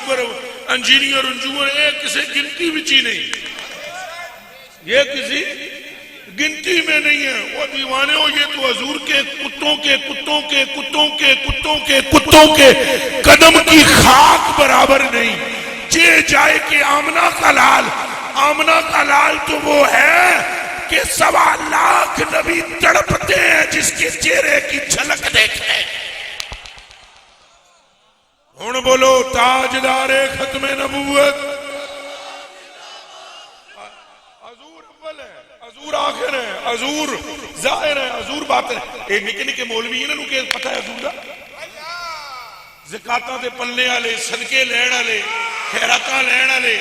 Sugar engineer انجور ایک کسی گنتی وچ ہی نہیں، یہ کسی گنتی میں نہیں ہے۔ وہ دیوانے ہو، یہ تو حضور کے کتوں کے کتوں کے کتوں کے کتوں کے کتوں کے قدم کی خاک برابر نہیں۔ یہ جائے کہ آمنہ کا لال، آمنہ کا لال تو وہ ہے کہ 1.25 لاکھ نبی تڑپتے ہیں جس کے چہرے کی جھلک دیکھیں۔ ہن بولو تاجدار ختم نبوت، حضور اول ہے، حضور آخر ہے، حضور ظاہر ہے، حضور باطن ہے۔ یہ نکے نکے مولوی انہوں کہ پتہ ہے حضور دا زکاتاں دے پلے والے، صدقے لین والے، خیراتاں لین والے،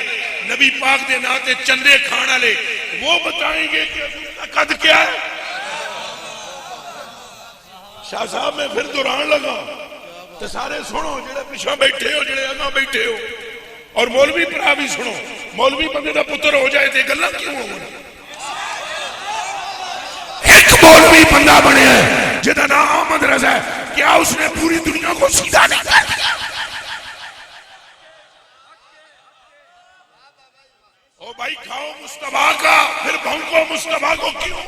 نبی پاک دے ناں تے چندے کھان والے، وہ بتائیں گے کہ حضور کا قد کیا ہے۔ شاہ صاحب میں پھر دوران لگا تو سارے سنو، جڑے پیچھے بیٹھے ہو، جڑے اگاں بیٹھے ہو، اور مولوی پرا بھی سنو۔ مولوی بندے دا پتر ہو جائے تے گلاں کیوں ہون؟ ایک مولوی بندہ بنے ہے جدا نام احمد رضا ہے، کیا اس نے پوری دنیا کو سیدھا نہیں کر دیا؟ او بھائی کھاؤ مصطفیٰ کا، پھر بھونکو مصطفیٰ کو کیوں؟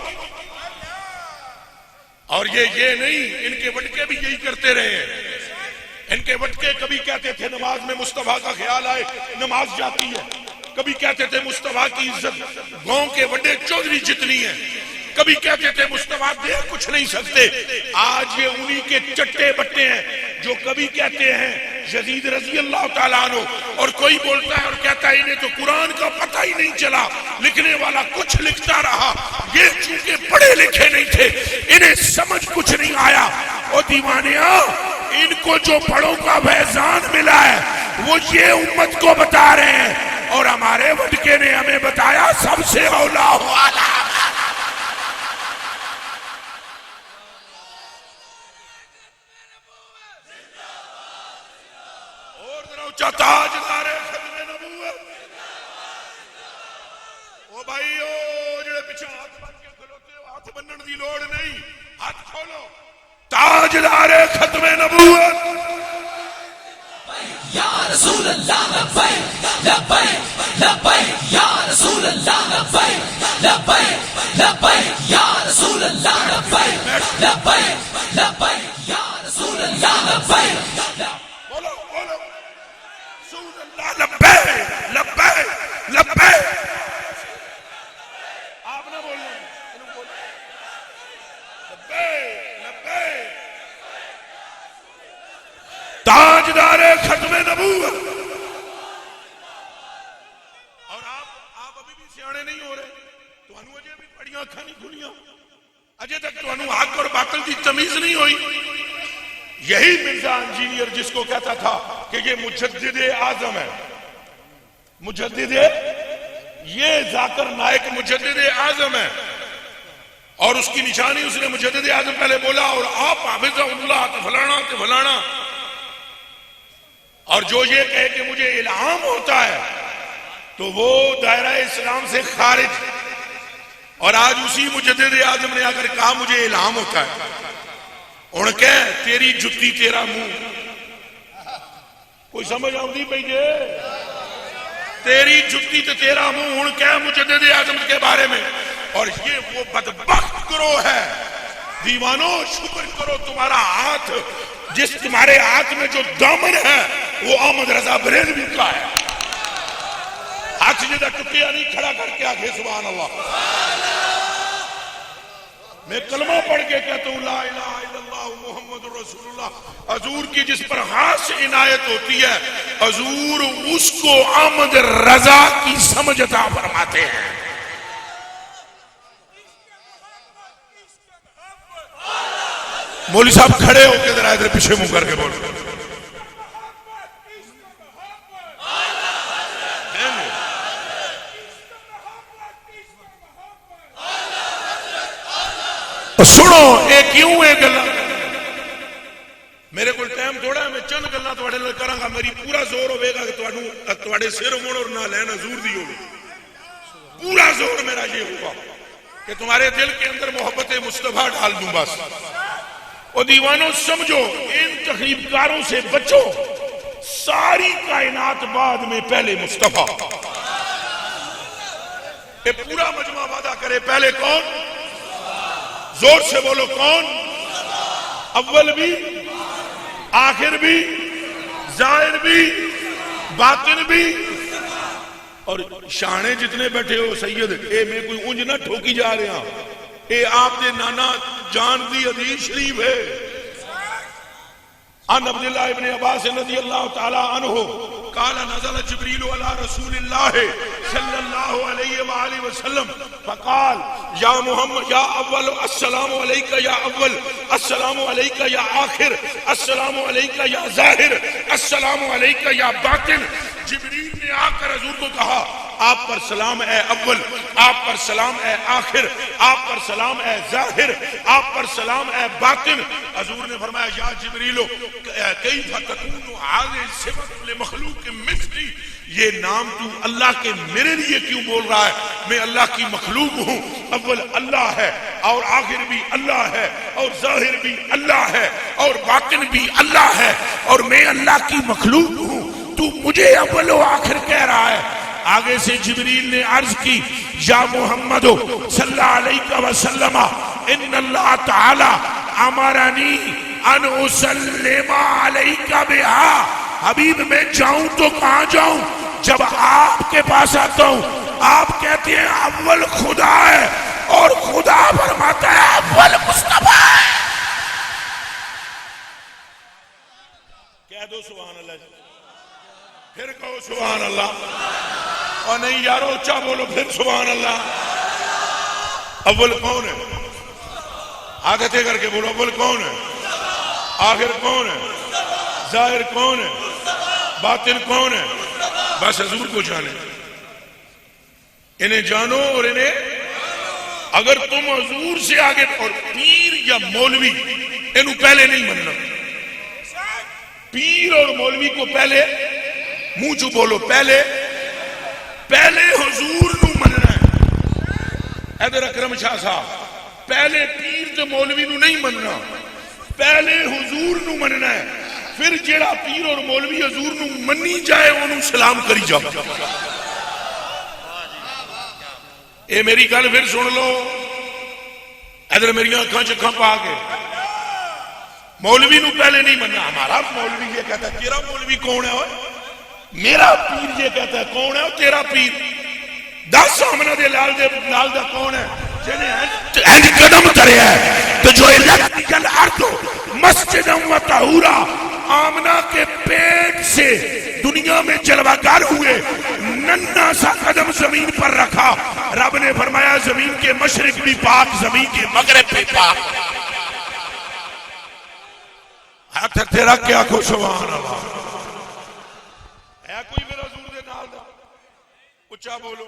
اور یہ نہیں، ان کے وٹکے بھی یہی کرتے رہے ہیں۔ ان کے وٹکے کبھی کہتے تھے نماز میں مصطفیٰ کا خیال آئے نماز جاتی ہے، کبھی کہتے تھے مصطفیٰ کی عزت گاؤں کے بڑے چودھری جتنی ہے، کبھی کہتے تھے مصطفیٰ دے کچھ نہیں سکتے۔ آج یہ انہی کے چٹے بٹے ہیں جو کبھی کہتے ہیں یزید رضی اللہ تعالیٰ عنہ، اور کوئی بولتا ہے اور کہتا ہے انہیں تو قرآن کا پتہ ہی نہیں چلا، لکھنے والا کچھ لکھتا رہا۔ یہ چونکہ پڑھے لکھے نہیں تھے، انہیں سمجھ کچھ نہیں آیا۔ اور دیوانیاں، ان کو جو پڑھوں کا فیضان ملا ہے وہ یہ امت کو بتا رہے ہیں، اور ہمارے وڈکے نے ہمیں بتایا سب سے اولا والا۔ تاجدار ختم نبوت، او بھائیو جڑے پیچھے ہاتھ بن کے کھلوتے ہو، ہاتھ بنن دی لوڑ نہیں، ہاتھ کھولو۔ تاجدار ختم نبوت، یا رسول اللہ لبیک لبیک لبیک، یا رسول اللہ لبیک لبیک لبیک، یا رسول اللہ لبیک لبیک لبیک، یا رسول اللہ لبیک۔ بولو بولو رسول اللہ لبیک لبیک لبیک۔ آپ نہ بولنا، لبیک لبیک۔ تاجدار ختم نبوت، اور آپ ابھی بھی سیانے نہیں ہو رہے، تو انہوں اجے بھی پڑیاں اکھاں نہیں کھلیاں، اجے تک تو انہوں حق اور باطل کی تمیز نہیں ہوئی۔ یہی مرزا انجینئر جس کو کہتا تھا کہ یہ مجدد اعظم ہے، مجدد، یہ ذاکر نائک مجدد اعظم ہے، اور اس کی نشانی اس نے مجدد اعظم پہلے بولا، اور آپ حافظ اللہ فلانا فلانا، اور جو یہ کہے کہ مجھے الہام ہوتا ہے تو وہ دائرہ اسلام سے خارج۔ اور آج اسی مجدد اعظم نے اگر کہا مجھے الہام ہوتا ہے، ان کہ تیری جتی تیرا منہ، کوئی سمجھ آؤں پہ جے تیری جتی تو تیرا منہ، ان کہ مجدد اعظم کے بارے میں۔ اور یہ وہ بدبخت گروہ ہے، دیوانوں شکر کرو تمہارا ہاتھ، جس تمہارے ہاتھ میں جو دامن ہے وہ احمد رضا بریلوی کا ہے۔ ہاتھ جدہ ٹکیا نہیں کھڑا کر کے آگے سبحان اللہ۔ میں کلمہ پڑھ کے کہتا ہوں لا الہ الا اللہ محمد رسول اللہ۔ حضور کی جس پر خاص عنایت ہوتی ہے، حضور اس کو احمد رضا کی سمجھ عطا فرماتے ہیں۔ مولوی صاحب کھڑے ہو کے ذرا ادھر پیچھے منہ کر کے بول۔ سنو اے کیوں ہے گلا، میرے کو ٹائم تھوڑا ہے، میں چند گلا تواڈے نال کراں گا، میری پورا زور ہوے گا کہ تواڈوں تواڈے سر مڑ اور نہ لین حضور دی ہوگی، پورا زور میرا یہ ہوگا کہ تمہارے دل کے اندر محبت مصطفیٰ ڈال دوں بس۔ اور دیوانوں سمجھو، ان تخریب کاروں سے بچو، ساری کائنات بعد میں، پہلے مصطفیٰ. یہ پورا مجمع وعدہ کرے پہلے کون؟ زور سے بولو کون؟ اول بھی، آخر بھی، ظاہر بھی، باطن بھی. اور شانے جتنے بیٹھے ہو سید اے میں کوئی اونج نہ ٹھوکی جا رہے ہیں، اے آپ دے نانا جان دی حدیث شریف ہے. عن عبداللہ ابن عباس رضی اللہ تعالی عنہ قال نزل جبریل علی رسول اللہ صلی اللہ علیہ وآلہ وسلم فقال یا محمد یا اول السلام علیکہ یا اول، السلام علیکہ یا آخر، السلام علیکہ یا ظاہر، السلام علیکہ یا باطن. جبریل نے آ کر حضور کو کہا آپ پر سلام اے اول، آپ پر سلام اے آخر، آپ پر سلام اے ظاہر، آپ پر سلام اے باطن. حضور نے فرمایا یا جبریلو کیف تکون هذه صفت لمخلوق مثلی، یہ نام تو اللہ کے میرے لیے کیوں بول رہا ہے؟ میں اللہ کی مخلوق ہوں. اول اللہ ہے اور آخر بھی اللہ ہے اور ظاہر بھی اللہ ہے اور باطن بھی اللہ ہے اور میں اللہ کی مخلوق ہوں. تو مجھے اول و آخر کہہ رہا ہے. آگے سے جبریل نے عرض کی یا محمد صلی اللہ علیہ وسلم ان اللہ تعالی امرنی ان اسلم علیک بہا. حبیب میں جاؤں تو کہاں جاؤں؟ جب آپ کے پاس آتا ہوں آپ کہتے ہیں اول خدا ہے اور خدا فرماتا ہے اول مصطفیٰ ہے. کہہ دو سبحان اللہ، پھر کہو سبحان اللہ. اور نہیں یارو اچھا بولو پھر سبحان اللہ. اول کون ہے؟ عادتیں کر کے بولو اول کون ہے، آخر کون ہے، ظاہر کون ہے، باطن کون ہے؟ بس حضور کو جانے، انہیں جانو اور انہیں اگر تم حضور سے آگے. اور پیر یا مولوی انہوں پہلے نہیں مننا. پیر اور مولوی کو پہلے منہ جو بولو پہلے حضور نو مننا ہے. حیدر اکرم شاہ صاحب پہلے پیر تو مولوی نو نہیں مننا، پہلے حضور نو مننا ہے. پھر جیڑا پیر اور مولوی حضور نو منی جائے انہوں سلام کری جاؤ. اے میری گل پھر سن لو، ادھر میری آنکھاں چکھاں پا کے مولوی نو پہلے نہیں مننا. ہمارا مولوی یہ کہتا ہے تیرا مولوی کون ہے؟ میرا پیر یہ کہتا ہے کون ہے؟ تیرا پیر. دس آمنہ دے لال دا کون ہے؟ جنہیں قدم کرے ہے تو جو الیکٹریکل ارض مسجد و طہورا آمنہ کے پیٹ سے دنیا میں جلوگر ہوئے، ننھا سا قدم زمین پر رکھا. رب نے فرمایا زمین کے مشرق بھی پاک، زمین کے مغرب بھی پاک. ہاتھ تیرا کیا کو سبحان اللہ ہے. کوئی میرا حضور دے نال دا اچھا بولو.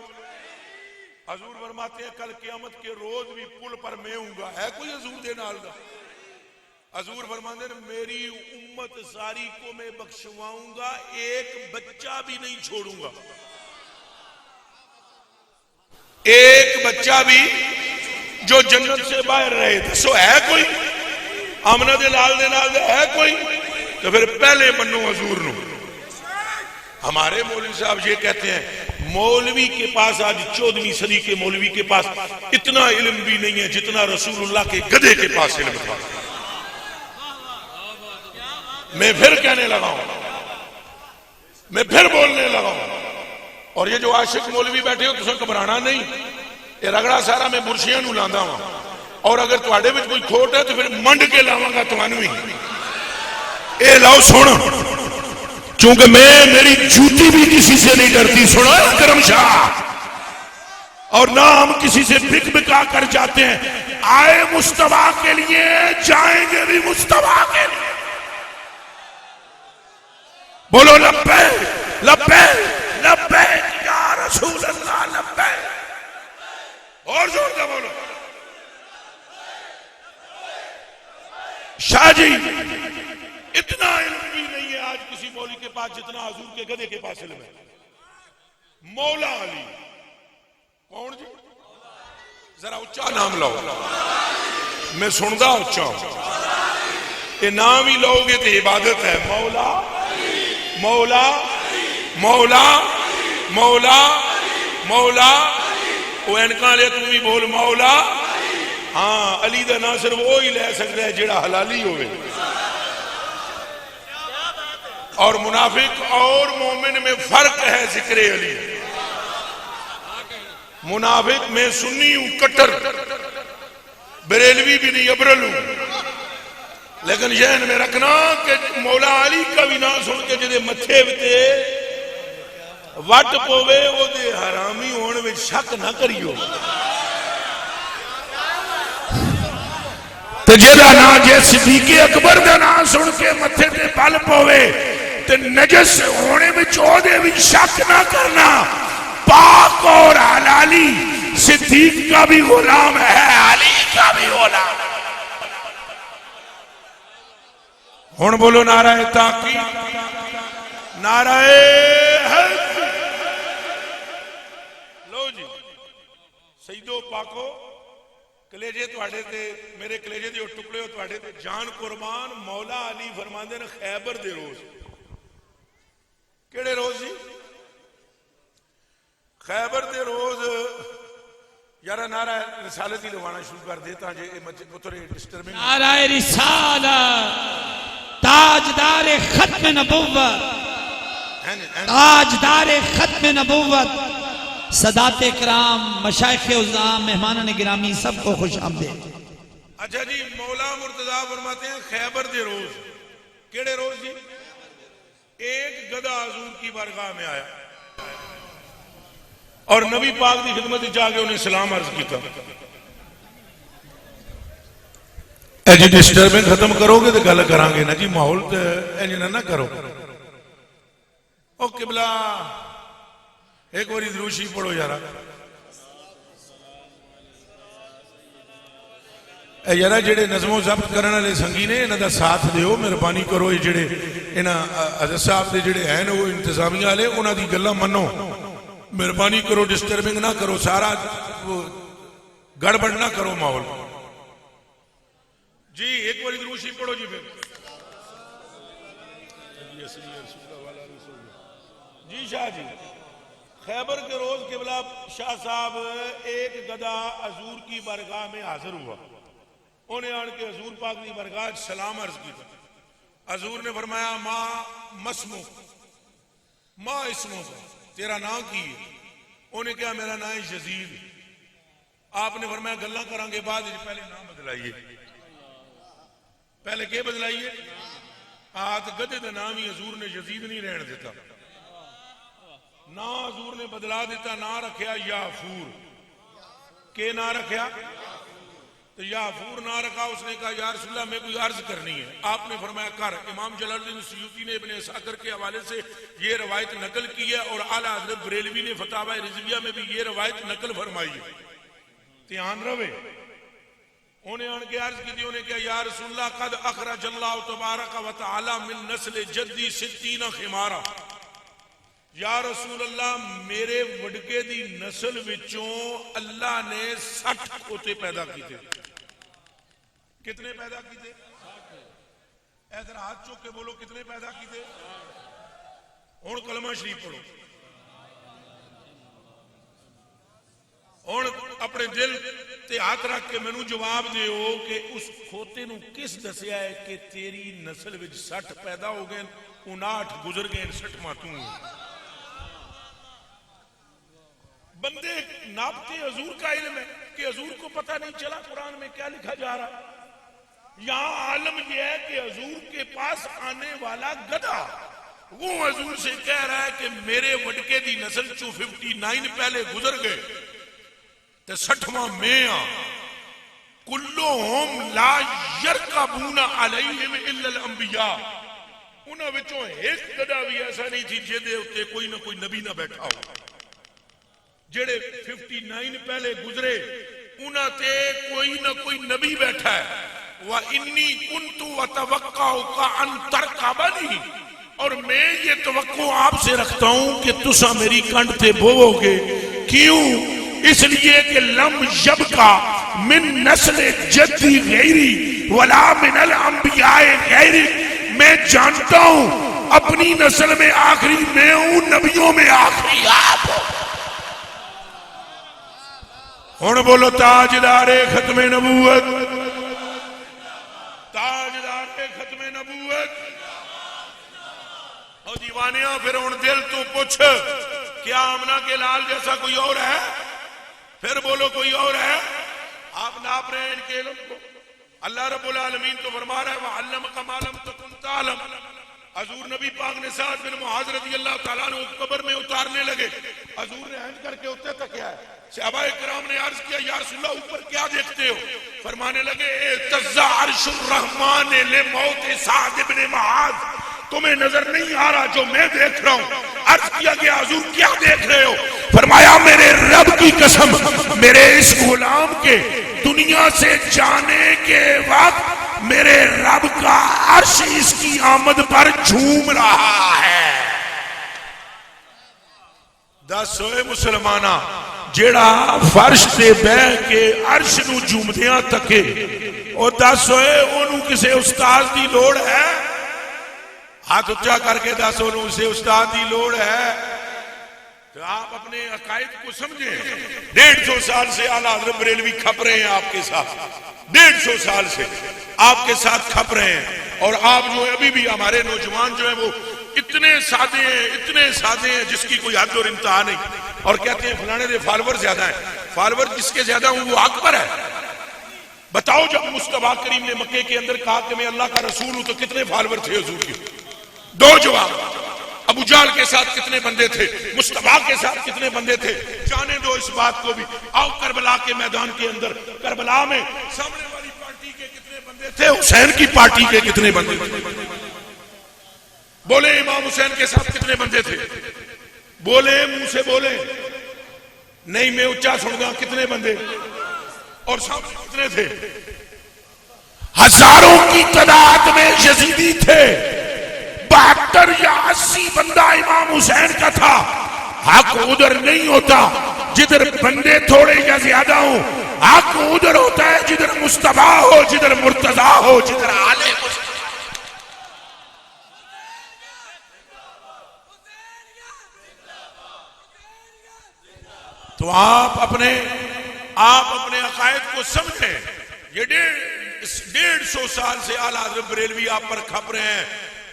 حضور فرماتے ہیں کل قیامت کے روز بھی پل پر میں ہوں گا. ہے کوئی حضور دے نال دا؟ حضور فرماتے ہیں میری امت ساری کو میں بخشواؤں گا، ایک بچہ بھی نہیں چھوڑوں گا. ایک بچہ بھی جو جنت سے باہر رہے تھے. سو ہے کوئی آمنہ دے لال دے نال دے ہے کوئی؟ تو پھر پہلے منو حضور نو. ہمارے مولوی صاحب یہ کہتے ہیں مولوی کے پاس آج 14ویں صدی کے مولوی کے پاس اتنا علم بھی نہیں ہے جتنا رسول اللہ کے گدھے کے پاس علم تھا. میں پھر کہنے لگا ہوں، میں پھر بولنے لگا ہوں. اور یہ جو عاشق مولوی بیٹھے ہو تسیں گھبرانا نہیں، یہ رگڑا سارا میں برشیاں نو لاندا ہوں. اور اگر تواڈے وچ کوئی کھوٹ ہے تو پھر منڈ کے لاواں گا تانوں ہی. اے لاؤ سن، چونکہ میری جوتی بھی کسی سے نہیں ڈرتی. سنو کرم شاہ، اور نہ ہم کسی سے بک بکا کر جاتے ہیں. آئے مصطفیٰ کے لیے جائیں گے بھی مصطفیٰ کے لیے. بولو لبیک لبیک لبیک یا رسول اللہ لبیک. اور زور سے بولو. شاہ جی اتنا علم بھی نہیں ہے آج کسی مولوی کے پاس جتنا حضور کے گدھے کے پاس علم ہے. مولا علی کون جی؟ ذرا اچھا نام لاؤ، میں سندا اچھا ہوں. یہ نام ہی لاؤ گے تو عبادت ہے. مولا مولا مولا مولا مولا وہ اینکاں لے تم بھی بول مولا. ہاں علی دا نام صرف وہی لے سکتا ہے جڑا حلالی ہوئے. اور منافق اور مومن میں فرق ہے ذکر علی. منافق میں سنی ہوں کٹر بریلوی بھی نہیں ابرل ہوں, لیکن ذہن میں رکھنا کہ مولا علی کا بھی نام سن کے جدے متھے تے وٹ پوے وہ دے حرامی ہونے میں شک نہ کریو. تے جدا نا جے صدیق اکبر دا نام سن کے متھے تے پل پوے تے نجس ہونے میں چودے بھی شک نہ کرنا. پاک اور حلالی صدیق کا بھی غلام ہے, علی کا بھی غلام ہے. ہن بولو نعرہ تحقیق, نعرہ حق. لو جی سیدو پاکو کلیجے تواڈے تے میرے کلیجے دے ٹکڑے ہو تواڈے تے جان قربان. مولا علی فرماندے نے خیبر دے روز, کیڑے روز جی؟ خیبر دے روز. یارا نعرہ رسالت ہی لوانا شروع کر دیتا جے پتر ڈسٹربنگ. نعرہ رسالہ تاجدار ختم نبوت, تاجدار ختم نبوت, سادات کرام, مشائخ عظام, مہمانان گرامی, سب کو خوش آمدید. اچھا جی مولا مرتضیٰ فرماتے ہیں خیبر دے روز. کیڑے روز جی؟ ایک گدھا حضور کی بارگاہ میں آیا اور نبی پاک دی خدمت جا کے انہیں سلام عرض کیتا. اے جی ڈسٹربنگ ختم کرو گے تو گل کران گے نا جی, ماحول تے انج نہ کرو. او قبلہ ایک باری درود شریف پڑھو یارا. اے یارا جڑے نظم و ضبط کرنے والے سنگی نے انہاں دا ساتھ دیو, مہربانی کرو. یہ جڑے انہاں حضرت صاحب دے جڑے ہیں وہ انتظامیہ والے, انہاں دی گلاں منو, مہربانی کرو, ڈسٹربنگ نہ کرو, سارا گڑبڑ نہ کرو ماحول. جی ایک بار درود شریف پڑھو جی. پھر جی شاہ جی خیبر کے روز قبلہ شاہ صاحب ایک گدھا حضور کی بارگاہ میں حاضر ہوا. انہیں آن کے حضور پاک کی بارگاہ سلام عرض کی. حضور نے فرمایا ماں مسمو, ماں اسمو, تیرا نام کی ہے؟ انہیں کہا میرا نام یزید. آپ نے فرمایا گلاں کریں گے بعد پہلے نام بدلائیے. پہلے کیا بدلائیے؟ آت گدے دا نام ہی حضور نے یزید نہیں رہن دیتا, نہ حضور نے بدلا دیتا, نہ رکھیا یافور. کہ نہ رکھیا تو یافور نہ رکھا. اس نے کہا یا رسول اللہ میں کوئی عرض کرنی ہے. آپ نے فرمایا کر. امام جلال الدین سیوطی نے ابن اسحاق کے حوالے سے یہ روایت نقل کی ہے, اور اعلیٰ حضرت بریلوی نے فتاوی رضویہ میں بھی یہ روایت نقل فرمائی ہے. دھیان رہے. انہیں آن کے عرض کی تھی, انہیں کہا یا رسول اللہ قد اخرج اللہ تبارک و تعالی من نسل جدی 60 خمارا. یا رسول اللہ میرے وڈکے دی نسل وچوں اللہ نے 60 کھوتے پیدا کیتے. کتنے پیدا کیتے؟ ادھر ہاتھ چوک کے بولو کتنے پیدا کیتے. ہن کلمہ شریف پڑھو. ہن اپنے دل تے ہاتھ رکھ کے مینوں جواب دیو کہ اس کھوتے نو کس دسیا ہے کہ تیری نسل وچ 60 پیدا ہو گئے, 59 گزر گئے, 60واں تو. بندے ناپتے حضور کا علم ہے کہ حضور کو پتہ نہیں چلا قرآن میں کیا لکھا جا رہا. یہاں عالم یہ ہے کہ حضور کے پاس آنے والا گدھا وہ حضور سے کہہ رہا ہے کہ میرے وڈکے دی نسل 59 پہلے گزر گئے تے 60واں میں آ. کلہم لا یرکبون علیہم الا الانبیاء. انہاں وچوں ایک گدھا بھی ایسا نہیں تھی جہدے اوتے کوئی نہ کوئی نبی نہ بیٹھا ہو. جڑے 59 پہلے گزرے انہاں تے کوئی نہ کوئی نبی بیٹھا ہے. وَإِنِّي كُنْتُ وَتَوَقَّعُكَ أَن تَرْكَبَنِي, اور میں یہ توقع آپ سے رکھتا ہوں کہ تسا میری کنڈ تے بوو گے. کیوں؟ اس لیے کہ لم یبقى من نسل جدی غیری ولا من الانبیاء غیری. میں جانتا ہوں اپنی نسل میں آخری میں ہوں، نبیوں میں آخری آپ ہو۔ ہن بولو تاجدار ختم نبوت، تاجدار ختم نبوت۔ اور دیوانیاں پھر ہن دل تو پوچھ، کیا آمنہ کے لال جیسا کوئی اور ہے؟ پھر بولو کوئی اور ہے؟ آپ ناپ رہے ہیں ان کے علم کو؟ اللہ رب العالمین تو فرما رہا ہے وَعَلَّمَكَ مَا لَمْ تَكُنْ تَعْلَمْ۔ حضور نبی پاک نے سعد بن معاذ رضی اللہ تعالیٰ عنہ قبر میں اتارنے لگے، حضور نے ہنس کر کے اتنے تک کیا ہے؟ صحابہ کرام نے عرض کیا یا رسول اللہ اوپر کیا دیکھتے ہو؟ فرمانے لگے اہتز عرش الرحمن لموت سعد بن معاذ، تمہیں نظر نہیں آ رہا جو میں دیکھ رہا ہوں؟ عرض کیا کہ حضور کیا دیکھ رہے ہو؟ فرمایا میرے رب کی قسم، میرے اس غلام کے دنیا سے جانے کے وقت میرے رب کا عرش اس کی آمد پر جھوم رہا ہے۔ دس ہوئے مسلمانہ جیڑا فرش تے بہ کے عرش نو جھومدیاں تکے، اور دس ہوئے انہوں کسے استاد دی لوڑ ہے؟ ہاتھ اچھا کر کے دس انہوں سے استاد دی لوڑ ہے؟ تو آپ اپنے عقائد کو سمجھیں۔ 150 سال سے اعلیٰ حضرت بریلوی کھپ رہے ہیں آپ کے ساتھ، 150 سال سے آپ کے ساتھ کھپ رہے ہیں، اور آپ جو ہے ابھی بھی ہمارے نوجوان جو ہیں وہ اتنے سادے ہیں جس کی کوئی حد اور انتہا نہیں، اور کہتے ہیں فلانے دے فالور زیادہ ہیں۔ فالور جس کے زیادہ ہوں وہ اکبر ہے۔ بتاؤ جب مصطفیٰ کریم نے مکے کے اندر کہا کہ میں اللہ کا رسول ہوں تو کتنے فالور تھے حضور کے؟ دو جواب۔ ابو جہل کے ساتھ کتنے بندے تھے؟ مصطفیٰ کے ساتھ کتنے بندے تھے؟ جانے دو اس بات کو بھی۔ آؤ کربلا کے میدان کے اندر، کربلا میں سامنے والی پارٹی کے کتنے بندے تھے؟ حسین کی پارٹی کے کتنے بندے تھے؟ بولے امام حسین کے ساتھ کتنے بندے تھے؟ بولے، منہ سے بولے، نہیں میں اچھا سن گا، کتنے بندے؟ اور سامنے کتنے تھے؟ ہزاروں کی تعداد میں یزیدی تھے۔ 72 یا 80 بندہ امام حسین کا تھا۔ حق ادھر نہیں ہوتا جدھر بندے تھوڑے یا زیادہ ہوں، حق ادھر ہوتا ہے جدھر مصطفیٰ ہو، جدھر مرتضیٰ ہو، جدھر آل حسین۔ تو آپ اپنے عقائد کو سمجھیں۔ یہ 150 سال سے اعلیٰ حضرت بریلوی آپ پر کھپ رہے ہیں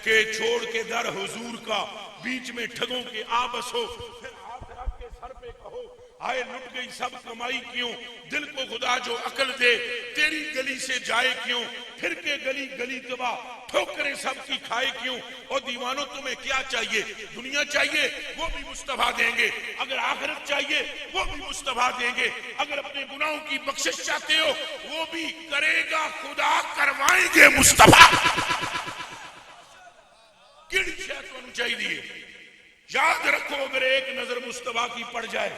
کہ چھوڑ کے در حضور کا بیچ میں ٹھگوں کے آ بسو، پھر آخرت کے سر پہ کہو آئے لٹ گئی سب کمائی کیوں، دل کو خدا جو عقل دے تیری گلی سے جائے کیوں، پھر کے گلی گلی تباہ ٹھوکریں سب کی کھائے کیوں۔ اور دیوانوں تمہیں کیا چاہیے؟ دنیا چاہیے؟ وہ بھی مصطفیٰ دیں گے۔ اگر آخرت چاہیے وہ بھی مصطفیٰ دیں گے۔ اگر اپنے گناہوں کی بخشش چاہتے ہو وہ بھی کرے گا خدا، کروائیں گے مصطفیٰ۔ کیڑی شے تمہیں چاہیے؟ یاد رکھو اگر ایک نظر مصطفیٰ کی پڑ جائے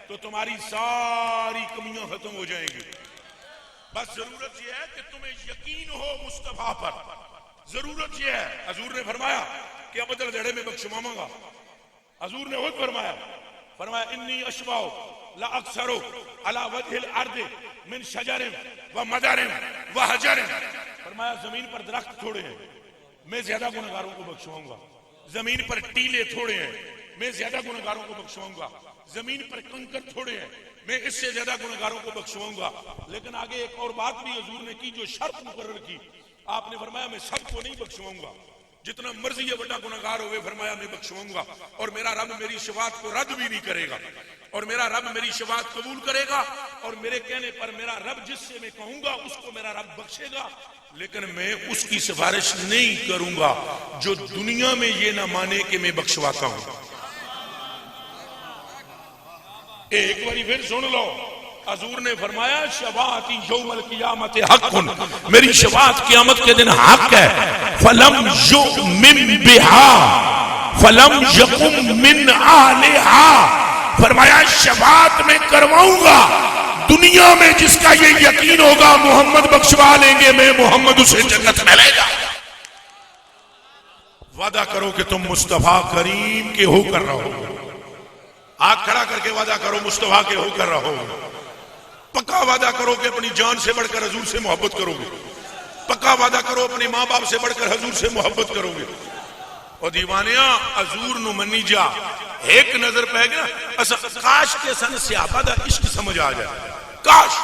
تو تمہاری ساری کمیاں ختم ہو جائیں گی۔ بس ضرورت یہ ہے کہ تمہیں یقین ہو مصطفیٰ پر، ضرورت یہ ہے۔ حضور نے فرمایا کہ ابدل دھڑے میں بخشواؤں گا۔ حضور نے خود فرمایا انی اشبع لا اکثر علی وجہ الارض من شجر و مدر و حجر۔ فرمایا زمین پر درخت تھوڑے ہیں، میں زیادہ گنہگاروں کو بخشواؤں گا۔ زمین پر ٹیلے تھوڑے ہیں، میں زیادہ گنہگاروں کو بخشواؤں گا۔ زمین پر کنکر تھوڑے ہیں، میں اس سے زیادہ گنہگاروں کو بخشواؤں گا۔ لیکن آگے ایک اور بات بھی حضور نے کی جو شرط مقرر کی۔ آپ نے فرمایا میں سب کو نہیں بخشواؤں گا، جتنا مرضی ہے بڑا گنہگار ہوئے فرمایا میں بخشواؤں گا، اور میرا رب میری شفاعت کو رد بھی نہیں کرے گا، اور میرا رب میری شفاعت قبول کرے گا، اور میرے کہنے پر میرا رب جس سے میں کہوں گا اس کو میرا رب بخشے گا۔ لیکن میں اس کی سفارش نہیں کروں گا جو دنیا میں یہ نہ مانے کہ میں بخشواتا ہوں۔ ایک باری پھر سن لو، حضور نے فرمایا شفاعتی یوم القیامت حق، میری شفاعت قیامت کے دن حق ہے۔ فلم یؤمن بہا فلم یقم من اہلہا، فرمایا شفاعت میں کرواؤں گا دنیا میں جس کا یہ یقین ہوگا محمد بخشوا لیں گے، میں محمد اسے جنت میں لے جا۔ وعدہ کرو کہ تم مصطفیٰ کریم کے ہو کر رہو، ہاتھ کھڑا کر کے وعدہ کرو مصطفیٰ کے ہو کر رہو۔ پکا وعدہ کرو کہ اپنی جان سے بڑھ کر حضور سے محبت کرو گے، پکا وعدہ کرو اپنے ماں باپ سے بڑھ کر حضور سے محبت کرو گے، اور دیوانیاں حضور نو منی جا ایک نظر پہ گیا اصل کاش کے سن صحابہ دا عشق سمجھ آ جائے کاش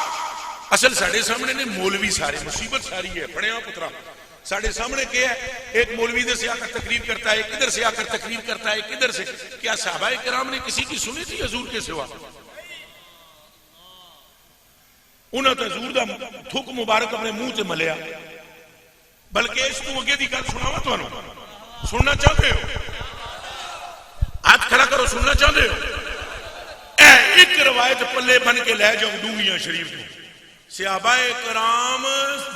اصل ساڑھے سامنے نے مولوی سارے مصیبت ساری ہے پڑھے پترا ساڑھے سامنے کیا ہے ایک مولوی ادھر سے آ کر تقریر کرتا ہے ایک ادھر سے آ کر تقریر کرتا ہے ایک ادھر سے کیا صحابہ کرام نے کسی کی سنی تھی حضور کے سوا انہوں نے حضور دا تھوک مبارک اپنے منہ تے ملیا بلکہ اس کو اگے دی گل سناوا تانوں سننا چاہتے ہو ہاتھ کھڑا کرو سننا چاہتے ہو ایک روایت پلے بن کے لے جاؤ ڈونگیاں شریف کو صحابہ کرام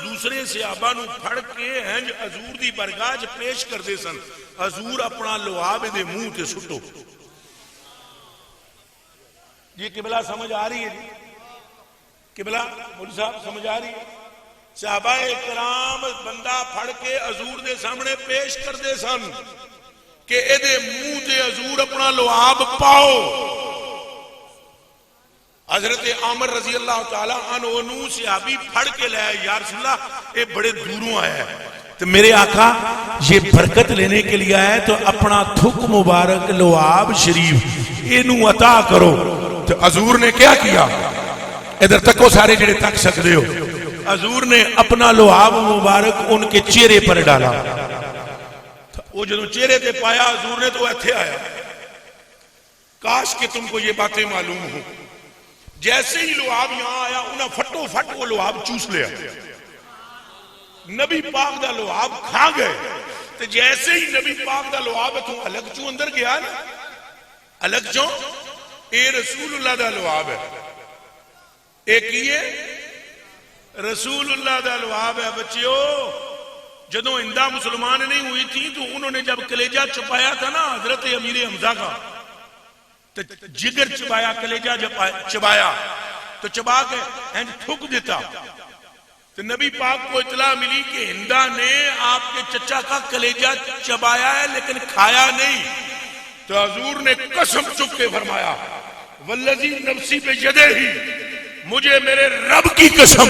دوسرے صحابہ نو پھڑ کے ہنج حضور دی برگاہ چ پیش کردے سن حضور اپنا لعاب دے منہ تے سٹو یہ قبلہ سمجھ آ رہی ہے جی قبلہ مولوی صاحب سمجھ آ رہی ہے صحابہ کرام بندہ پھڑ کے حضور دے سامنے پیش کردے سن کہ اے دے منہ تے حضور اپنا لعاب پاؤ حضرت عامر رضی اللہ تعالیٰ عنہ نو صحابی پھڑ کے لے یا رسول اللہ اے بڑے دوروں آیا ہے تو میرے آقا یہ برکت لینے کے لیے آیا ہے تو اپنا تھک مبارک لعاب شریف انہوں عطا کرو تو حضور نے کیا کیا ادھر تکو سارے جڑے تک سکتے ہو حضور نے اپنا لعاب مبارک ان کے چہرے پر ڈالا وہ جدو چہرے تے پایا حضور نے تو ایتھے آیا کاش کہ تم کو یہ باتیں معلوم ہوں جیسے ہی لعاب یہاں آیا انہاں پھٹو پھٹ وہ لعاب چوس لیا نبی پاک دا لعاب کھا گئے تو جیسے ہی نبی پاک دا لعاب تو الگ چوں اندر گیا نا الگ چوں اے رسول اللہ دا لعاب ہے ایک یہ رسول اللہ دا لعاب ہے بچیو جدو اندہ مسلمان نہیں ہوئی تھی تو انہوں نے جب کلیجہ چپایا تھا نا حضرت امیر حمزہ کا تو جگر چبایا کلیجہ چبایا تو چبا کے ہنج تھک دیتا تو نبی پاک کو اطلاع ملی کہ ہندہ نے آپ کے چچا کا کلیجہ چبایا ہے لیکن کھایا نہیں تو حضور نے قسم چک کے فرمایا والذی نفسی پہ یدہ ہی مجھے میرے رب کی قسم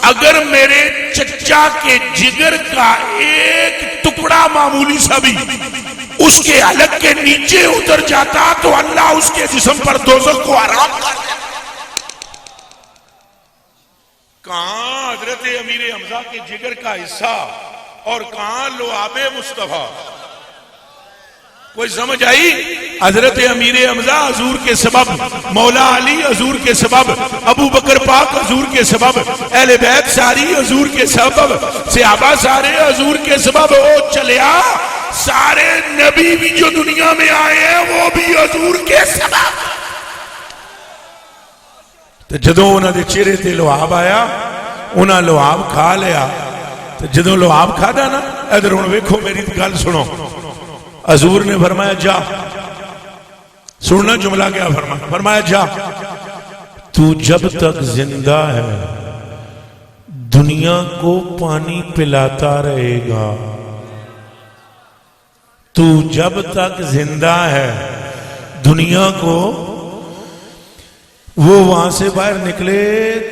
اگر میرے چچا کے جگر کا ایک ٹکڑا معمولی سا بھی اس کے حلق کے نیچے اتر جاتا تو اللہ اس کے جسم پر دوزخ کو حرام کر دیتا کہاں حضرت امیر حمزہ کے جگر کا حصہ اور کہاں لعاب مصطفیٰ کوئی سمجھ آئی حضرت امیر حمزہ حضور کے سبب مولا علی حضور کے سبب ابو بکر پاک حضور کے سبب اہل بیت ساری حضور کے سبب صحابہ سارے حضور کے سبب وہ چلیا سارے نبی بھی جو دنیا میں آئے ہیں وہ بھی حضور کے سبب تو جدوں انہاں دے چہرے تے لعاب آیا انہاں لعاب کھا لیا تو جدوں لعاب کھا دا نا ادھر ہن ویکھو میری گل سنو حضور نے فرمایا جا سننا جملہ کیا فرمایا جا تو جب تک زندہ ہے دنیا کو پانی پلاتا رہے گا تو جب تک زندہ ہے دنیا کو وہ وہاں سے باہر نکلے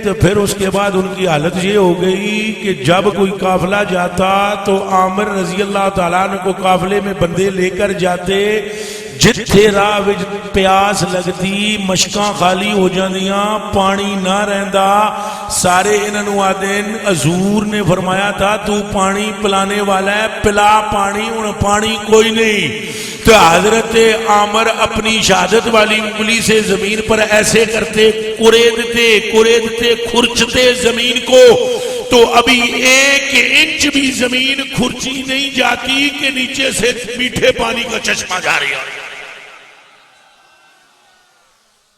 تو پھر اس کے بعد ان کی حالت یہ ہو گئی کہ جب کوئی قافلہ جاتا تو عامر رضی اللہ تعالیٰ عنہ کو قافلے میں بندے لے کر جاتے جتھے راہ وچ پیاس لگتی مشکاں خالی ہو جاندیاں پانی نہ رہندا سارے انہاں نوں آدین حضور نے فرمایا تھا تو پانی پلانے والا ہے پلا پانی ہن پانی کوئی نہیں تو حضرت عامر اپنی شہادت والی انگلی سے زمین پر ایسے کرتے کوریدتے کھرچتے زمین کو تو ابھی 1 انچ بھی زمین کھرچی نہیں جاتی کہ نیچے سے میٹھے پانی کا چشمہ جاری ہے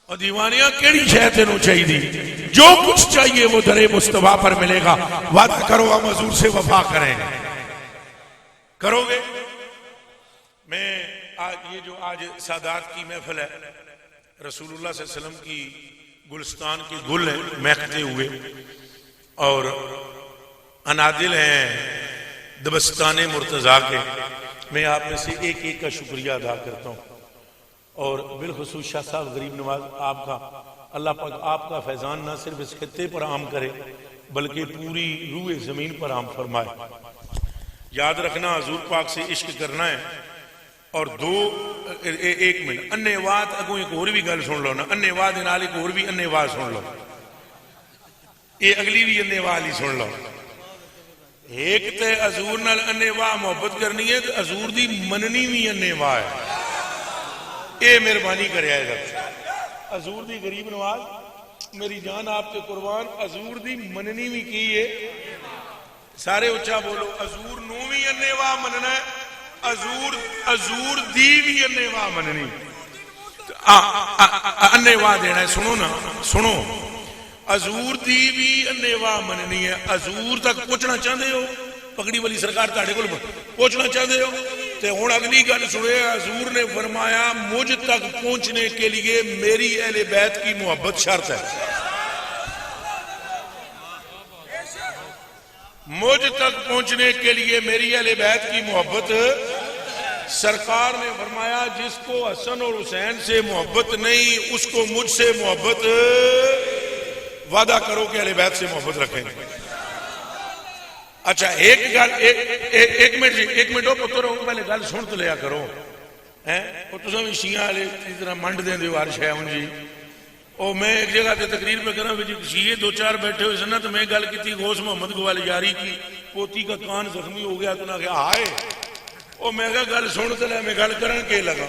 اور دیوانیاں کیڑی شے تینوں چاہیے جو کچھ چاہیے وہ در مصطفیٰ پر ملے گا وعدہ کرو ہم حضور سے وفا کریں کرو گے میں یہ جو آج سادات کی محفل ہے رسول اللہ صلی اللہ علیہ وسلم کی گلستان کے گل ہیں مہکتے ہوئے اور انادل ہیں دبستان مرتضیٰ کے میں آپ میں سے ایک ایک کا شکریہ ادا کرتا ہوں اور بالخصوص شاہ صاحب غریب نواز آپ کا اللہ پاک آپ کا فیضان نہ صرف اس خطے پر عام کرے بلکہ پوری روح زمین پر عام فرمائے یاد رکھنا حضور پاک سے عشق کرنا ہے. اور دو ایک منٹ انے واد اگوں ایک اور بھی گل سن لو نا, انے واد نال ایک اور بھی انے واد سن لو, یہ اگلی بھی انے واد ہی سن لو. ایک تے حضور نال انے واہ محبت کرنی ہے تے حضور دی مننی بھی انے واہ ہے. اے مہربانی کرے آئے گا حضور دی غریب نواز, میری جان آپ کے قربان, حضور دی مننی بھی کی ہے. سارے اچھا بولو, حضور نو بھی انے واہ مننا ہے, حضور دی بھی انے واہ مننی, انے واہ دینا ہے. سنو نا سنو, حضور دی بھی انے واہ مننی ہے. حضور تک پہنچنا چاہتے ہو, پگڑی والی سرکار تاڑے کو پہنچنا چاہتے ہو تے ہن اگلی گل سنے. حضور نے فرمایا مجھ تک پہنچنے کے لیے میری اہل بیت کی محبت شرط ہے. مجھ تک پہنچنے کے لیے میری اہل بیت کی محبت. سرکار نے فرمایا جس کو حسن اور حسین سے محبت نہیں اس کو مجھ سے محبت. وعدہ کرو کہ اہل بیت سے محبت رکھیں گے. اچھا ایک گل, ایک منٹ ہو پتر ہو, پہلے گل سن تو لیا کرو. وہ تساں بھی شیعہ والے اس طرح منڈ دیں دیو ہر شے ہوں جی. او میں ایک جگہ تے تقریر پہ کراں جی شیعہ دو چار بیٹھے ہوئے سن, تو میں گل کی تھی غوث محمد گوال یاری کی پوتی کا کان زخمی ہو گیا, تو نہ کہا ہائے. او میں کہا گل سن تو لے, میں گل کرن کے لگا,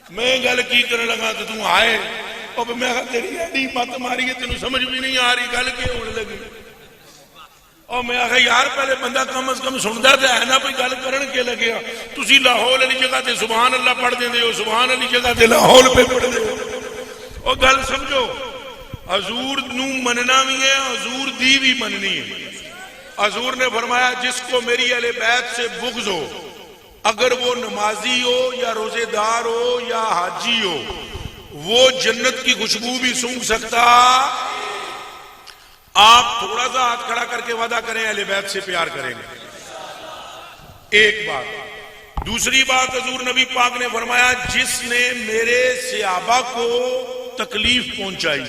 میں گل کی کرنے لگا تو تم آئے. اور میں کہا تیری ایڈی مت ماری ہے, تینوں سمجھ بھی نہیں آ رہی گل کے ہونے لگی. اور میں کہا یار پہلے بندہ کم از کم سندا تے ہے نا, کوئی گل کرن کے لگیا. تسی لاہور والی جگہ تے سبحان اللہ پڑھ دیندے ہو, سبحان والی جگہ تے لاہور پہ پڑھ دے ہو. اور گل سمجھو, حضور نو مننا بھی ہے, حضور دی بھی مننی ہے. حضور نے فرمایا جس کو میری اہل بیت سے بغض ہو, اگر وہ نمازی ہو یا روزے دار ہو یا حاجی ہو, وہ جنت کی خوشبو بھی سونگھ سکتا. آپ تھوڑا سا ہاتھ کھڑا کر کے وعدہ کریں اہل بیت سے پیار کریں گے. ایک بات. دوسری بات, حضور نبی پاک نے فرمایا جس نے میرے صحابہ کو تکلیف پہنچائی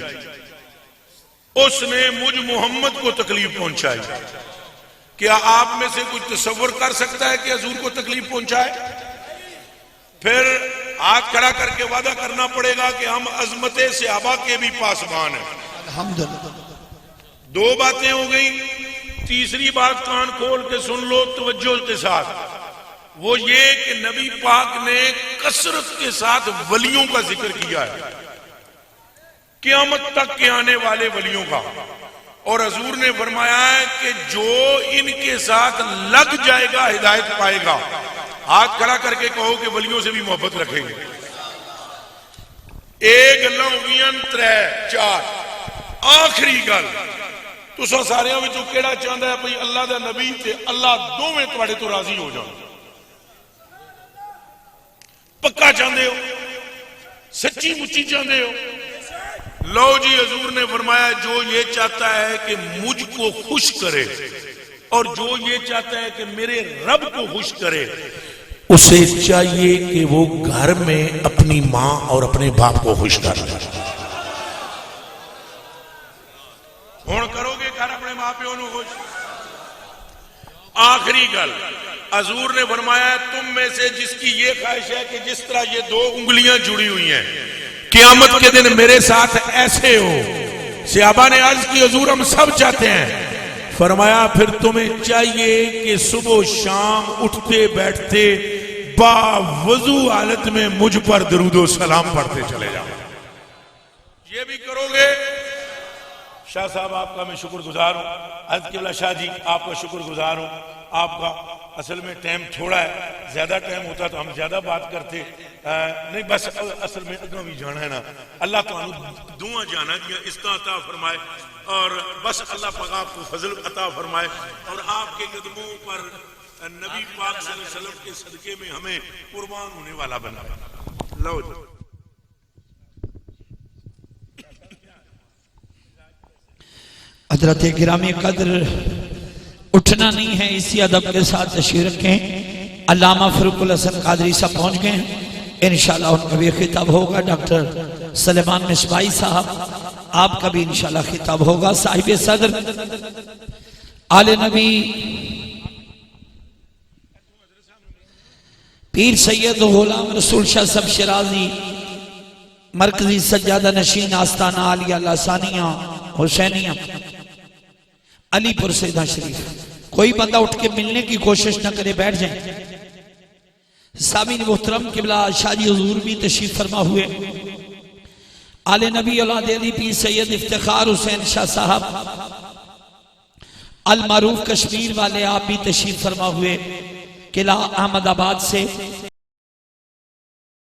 اس نے مجھ محمد کو تکلیف پہنچائی. کیا آپ میں سے کچھ تصور کر سکتا ہے کہ حضور کو تکلیف پہنچائے؟ پھر ہاتھ کھڑا کر کے وعدہ کرنا پڑے گا کہ ہم عظمت صحابہ کے بھی پاسبان ہیں. الحمدللہ. دو باتیں ہو گئیں. تیسری بات کان کھول کے سن لو توجہ کے ساتھ, وہ یہ کہ نبی پاک نے کثرت کے ساتھ ولیوں کا ذکر کیا ہے, قیامت تک کے آنے والے ولیوں کا. اور حضور نے فرمایا ہے کہ جو ان کے ساتھ لگ جائے گا ہدایت پائے گا. ہاتھ کھڑا کر کے کہو کہ ولیوں سے بھی محبت رکھیں گے. ایک گلاں ہو گئیاں, ترے چار. آخری گل, تساں ساریاں وچوں کیڑا چاہندا ہے بھئی اللہ دا نبی تے اللہ دوویں تواڈے تو راضی ہو جان؟ پکا چاہندے ہو, سچی مچی چاہندے ہو؟ لو جی, حضور نے فرمایا جو یہ چاہتا ہے کہ مجھ کو خوش کرے اور جو یہ چاہتا ہے کہ میرے رب کو خوش کرے, اسے چاہیے کہ وہ گھر میں اپنی ماں اور اپنے باپ کو خوش کر لے. ہون کرو گے گھر اپنے ماں پیوں کو خوش؟ آخری گل, حضور نے فرمایا تم میں سے جس کی یہ خواہش ہے کہ جس طرح یہ دو انگلیاں جڑی ہوئی ہیں قیامت کے دن میرے ساتھ ایسے ہو. صحابہ نے عرض کی حضور ہم سب چاہتے ہیں. فرمایا پھر تمہیں چاہیے کہ صبح و شام اٹھتے بیٹھتے با وضو حالت میں مجھ پر درود و سلام پڑھتے چلے جاؤ. یہ بھی کرو گے؟ شاہ صاحب آپ کا میں شکر گزار ہوں. حضرت قبلہ شاہ جی آپ کا شکر گزار ہوں. آپ کا اصل میں ٹائم تھوڑا ہے, زیادہ ٹائم ہوتا تو ہم زیادہ بات کرتے. نہیں بس اصل میں اگاں بھی جانا ہے نا. اللہ تعالیٰ دعا جانا دیا اس کا عطا فرمائے, اور بس اللہ پاک آپ کو فضل عطا فرمائے, اور آپ کے قدموں پر نبی پاک صلی اللہ علیہ وسلم کے صدقے میں ہمیں قربان ہونے والا بنائے. لو جی. حضرت گرامی قدر اٹھنا نہیں ہے, اسی ادب کے ساتھ تشریف رکھیں. علامہ فاروق الحسن قادری صاحب پہنچ گئے ہیں, انشاءاللہ ان کا بھی خطاب ہوگا. ڈاکٹر سلیمان مصباحی صاحب آپ کا بھی انشاءاللہ خطاب ہوگا. صاحب صدر آل نبی پیر سید غلام رسول شاہ صاحب شرازی مرکزی سجادہ نشین آستانہ عالیہ لاسانیہ حسینیہ علی پور سیدہ شریف. کوئی بندہ اٹھ کے ملنے کی کوشش نہ کرے، بیٹھ جائیں. سامعین محترم قبلہ شاہ جی حضور بھی تشریف فرما ہوئے. آل نبی اولاد علی پیر سید افتخار حسین شاہ صاحب المعروف کشمیر والے آپ بھی تشریف فرما ہوئے. قلعہ احمد آباد سے